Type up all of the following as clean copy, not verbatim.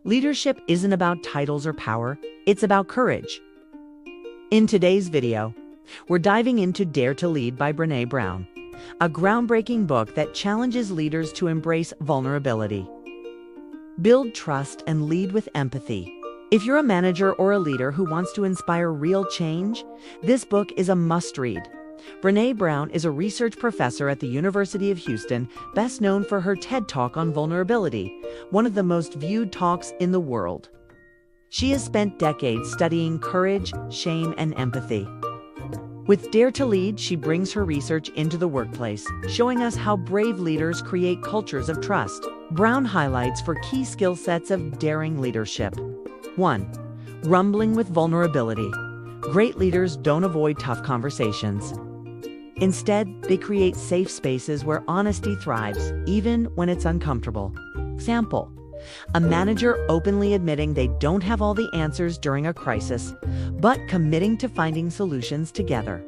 Leadership isn't about titles or power, it's about courage. In today's video, we're diving into Dare to Lead by Brené Brown, a groundbreaking book that challenges leaders to embrace vulnerability. Build trust and lead with empathy. If you're a manager or a leader who wants to inspire real change, this book is a must-read. Brené Brown is a research professor at the University of Houston, best known for her TED Talk on vulnerability, one of the most viewed talks in the world. She has spent decades studying courage, shame, and empathy. With Dare to Lead, she brings her research into the workplace, showing us how brave leaders create cultures of trust. Brown highlights 4 key skill sets of daring leadership. 1. Rumbling with vulnerability. Great leaders don't avoid tough conversations. Instead, they create safe spaces where honesty thrives, even when it's uncomfortable. Example: a manager openly admitting they don't have all the answers during a crisis, but committing to finding solutions together.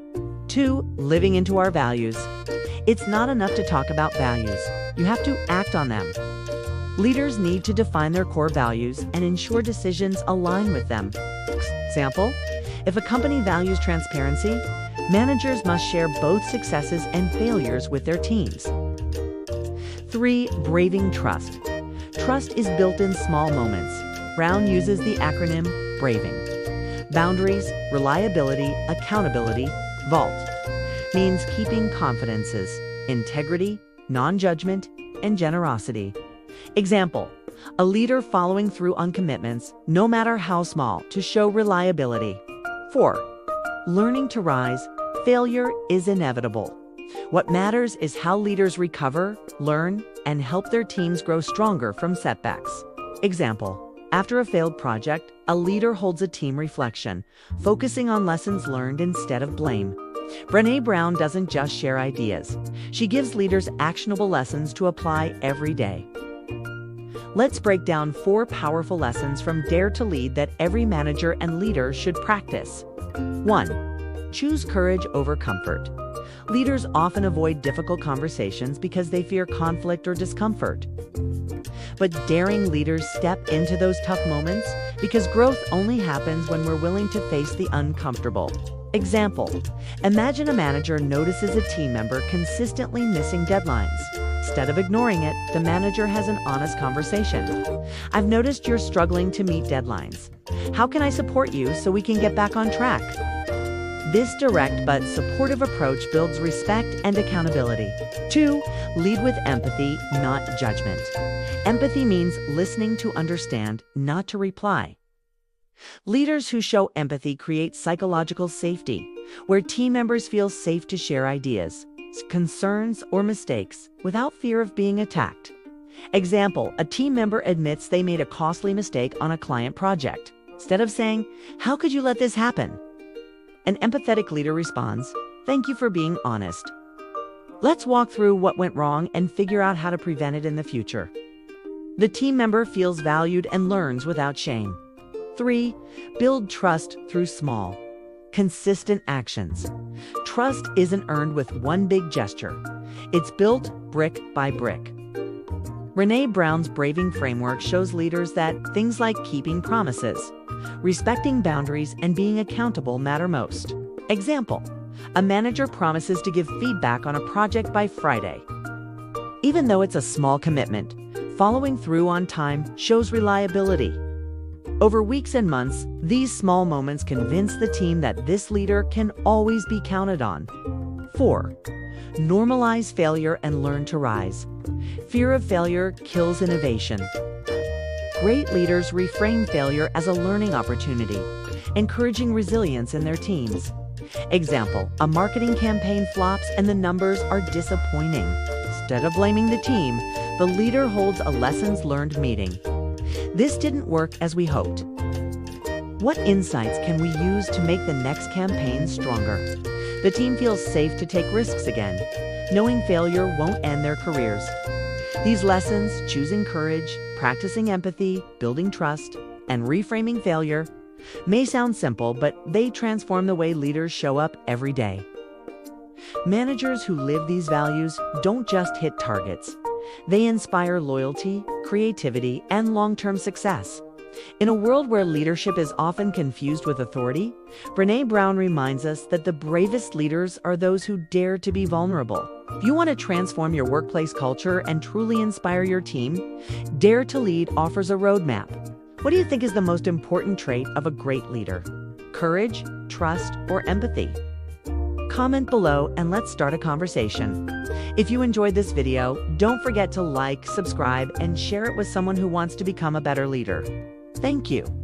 2. Living into our values. It's not enough to talk about values. You have to act on them. Leaders need to define their core values and ensure decisions align with them. Example: if a company values transparency, managers must share both successes and failures with their teams. 3. Braving trust. Trust is built in small moments. Brown uses the acronym BRAVING. Boundaries, reliability, accountability, VAULT. Means keeping confidences, integrity, non-judgment, and generosity. Example: a leader following through on commitments, no matter how small, to show reliability. 4. Learning to rise. Failure is inevitable. What matters is how leaders recover, learn, and help their teams grow stronger from setbacks. Example: after a failed project, a leader holds a team reflection, focusing on lessons learned instead of blame. Brené Brown doesn't just share ideas. She gives leaders actionable lessons to apply every day. Let's break down 4 powerful lessons from Dare to Lead that every manager and leader should practice. 1. Choose courage over comfort. Leaders often avoid difficult conversations because they fear conflict or discomfort. But daring leaders step into those tough moments because growth only happens when we're willing to face the uncomfortable. Example: imagine a manager notices a team member consistently missing deadlines. Instead of ignoring it, the manager has an honest conversation. "I've noticed you're struggling to meet deadlines. How can I support you so we can get back on track?" This direct but supportive approach builds respect and accountability. 2. Lead with empathy, not judgment. Empathy means listening to understand, not to reply. Leaders who show empathy create psychological safety, where team members feel safe to share ideas, concerns, or mistakes without fear of being attacked. Example: a team member admits they made a costly mistake on a client project. Instead of saying, "How could you let this happen?" an empathetic leader responds, "Thank you for being honest. Let's walk through what went wrong and figure out how to prevent it in the future." The team member feels valued and learns without shame. 3. Build trust through small, consistent actions. Trust isn't earned with one big gesture. It's built brick by brick. Brené Brown's Braving Framework shows leaders that things like keeping promises, respecting boundaries, and being accountable matter most. Example: a manager promises to give feedback on a project by Friday. Even though it's a small commitment, following through on time shows reliability. Over weeks and months, these small moments convince the team that this leader can always be counted on. 4. Normalize failure and learn to rise. Fear of failure kills innovation. Great leaders reframe failure as a learning opportunity, encouraging resilience in their teams. Example: a marketing campaign flops and the numbers are disappointing. Instead of blaming the team, the leader holds a lessons learned meeting. "This didn't work as we hoped. What insights can we use to make the next campaign stronger?" The team feels safe to take risks again, knowing failure won't end their careers. These lessons, choosing courage, practicing empathy, building trust, and reframing failure, may sound simple, but they transform the way leaders show up every day. Managers who live these values don't just hit targets. They inspire loyalty, creativity, and long-term success. In a world where leadership is often confused with authority, Brené Brown reminds us that the bravest leaders are those who dare to be vulnerable. If you want to transform your workplace culture and truly inspire your team, Dare to Lead offers a roadmap. What do you think is the most important trait of a great leader? Courage, trust, or empathy? Comment below and let's start a conversation. If you enjoyed this video, don't forget to like, subscribe, and share it with someone who wants to become a better leader. Thank you.